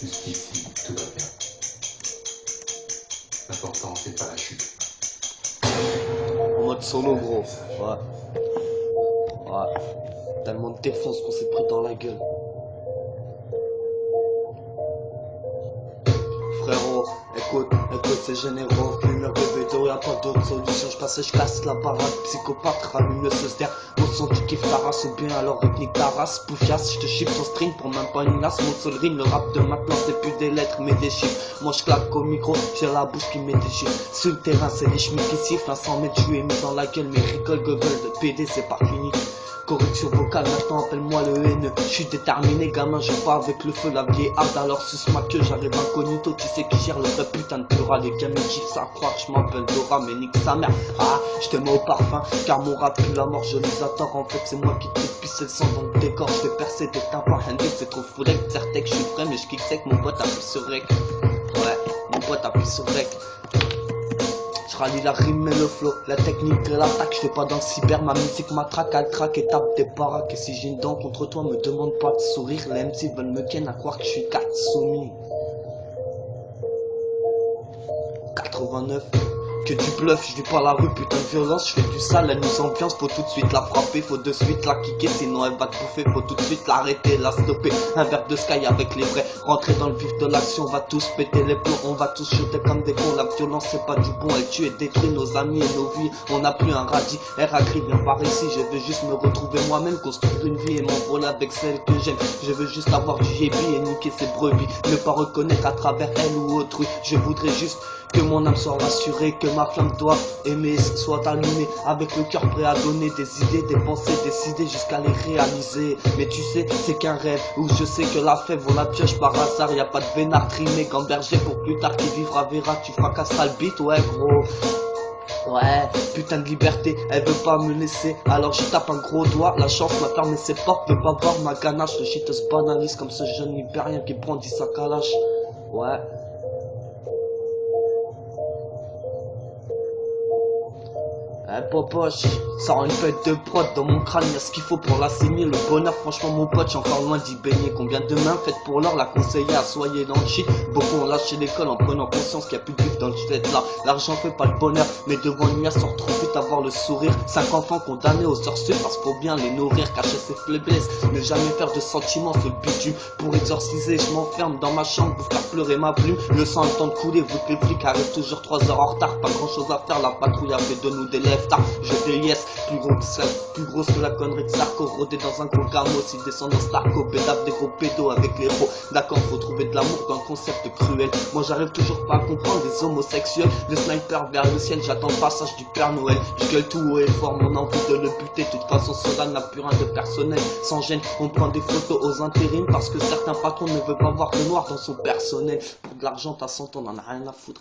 Jusqu'ici, tout va bien. L'important, c'est pas la chute. En mode solo, gros. Ouais. Ouais. Tellement de défense qu'on s'est pris dans la gueule. Frérot, écoute, c'est généreux. Fumeur de bédo, y'a pas d'autre solution. Je casse la parade, psychopathe, rallume le seuster. Au son tu kiffes ta race ou bien alors rythmique ta race. Poufias, je te chip ton string pour même pas une glace. Mon seul rime, le rap de maintenant c'est plus des lettres mais des chiffres. Moi je claque au micro, j'ai la bouche qui met des chiffres. Sur le terrain, c'est les chemises qui sifflent. À 100 mètres, je lui ai mis dans la gueule. Mais rigole, gogol de PD, c'est pas fini. Correction vocale, maintenant appelle-moi le haineux. Je suis déterminé, gamin, je pas avec le feu, la vieille hard. Alors suce ma queue, j'arrive incognito. Tu sais qui gère le vrai putain de plural. Les gamins kiffent ça, croire que je m'appelle Dora, mais nique sa mère. Ah, je te mets au parfum, car mon rap pue la mort, je les attends. En fait, c'est moi qui te pisse le sang dans le décor. Je vais percer des tympans, Hendrix, c'est trop foulec. Certec, je suis frais, mais je kick sec. Mon pote appuie sur rec. Ouais, mon pote appuie sur rec. Je rallie la rime et le flow, la technique et l'attaque. Je fais pas dans le cyber, ma musique matraque, elle traque et tape des baraques. Et si j'ai une dent contre toi, me demande pas de sourire. Les MC veulent me ken à croire que je suis Katsumi. 89. Que du bluff, je vis pas la rue, putain de violence, je fais du sale, elle nous ambiance, faut tout de suite la frapper, faut de suite la kicker, sinon elle va te bouffer, faut tout de suite l'arrêter, la stopper, un verre de sky avec les vrais, rentrer dans le vif de l'action, on va tous péter les plombs, on va tous jeter comme des cons, la violence c'est pas du bon, elle tue et détruit nos amis et nos vies, on n'a plus un radis, R.A.Gris viens par ici, je veux juste me retrouver moi-même, construire une vie et m'envoler avec celle que j'aime, je veux juste avoir du yébi et niquer ses brebis, ne pas reconnaître à travers elle ou autrui, je voudrais juste que mon âme soit rassurée, que ma flamme doit aimer soit allumée, avec le cœur prêt à donner des idées, des pensées décidées jusqu'à les réaliser. Mais tu sais, c'est qu'un rêve, où je sais que la fève on la pioche par hasard, y a pas de vénard trimé, gamberger pour plus tard qui vivra verra, tu fracasseras le beat, ouais gros. Ouais, putain de liberté, elle veut pas me laisser, alors je tape un gros doigt, la chance m'a fermé ses portes, veut pas voir ma ganache, le shit se banalise comme ce jeune libérien qui prend 10 sacs à lâche. Ouais. Popoche, sors une fête de prod dans mon crâne, y'a ce qu'il faut pour la saigner. Le bonheur, franchement, mon pote, j'suis encore loin d'y baigner. Combien de mains faites pour l'or, la conseillère à soyer dans le shit. Beaucoup ont lâché l'école en prenant conscience qu'il y a plus de vif dans le fait là. L'argent fait pas le bonheur, mais devant une lumière, sort trop vite avoir le sourire. 5 enfants condamnés aux sorciers parce qu'il faut bien les nourrir, cacher ses faiblesses. Ne jamais faire de sentiments sur le bitume. Pour exorciser, je m'enferme dans ma chambre pour faire pleurer ma plume. Le sang a le temps de couler, vu que les flics arrivent toujours 3 heures en retard. Pas grand chose à faire, la patrouille a fait de nous des lèvres tard. Je fais yes, plus grosse que la connerie de Sarko, rodé dans un gros garmos, il descend dans Starco, bédave des gros pédos avec les héros. D'accord, faut trouver de l'amour dans le concept cruel. Moi j'arrive toujours pas à comprendre les homosexuels. Le sniper vers le ciel, j'attends le passage du Père Noël. Je gueule tout haut et fort, mon envie de le buter. De toute façon, cela n'a plus rien de personnel. Sans gêne, on prend des photos aux intérims parce que certains patrons ne veulent pas voir de noir dans son personnel. Pour de l'argent, t'as 100 ans, on en a rien à foutre.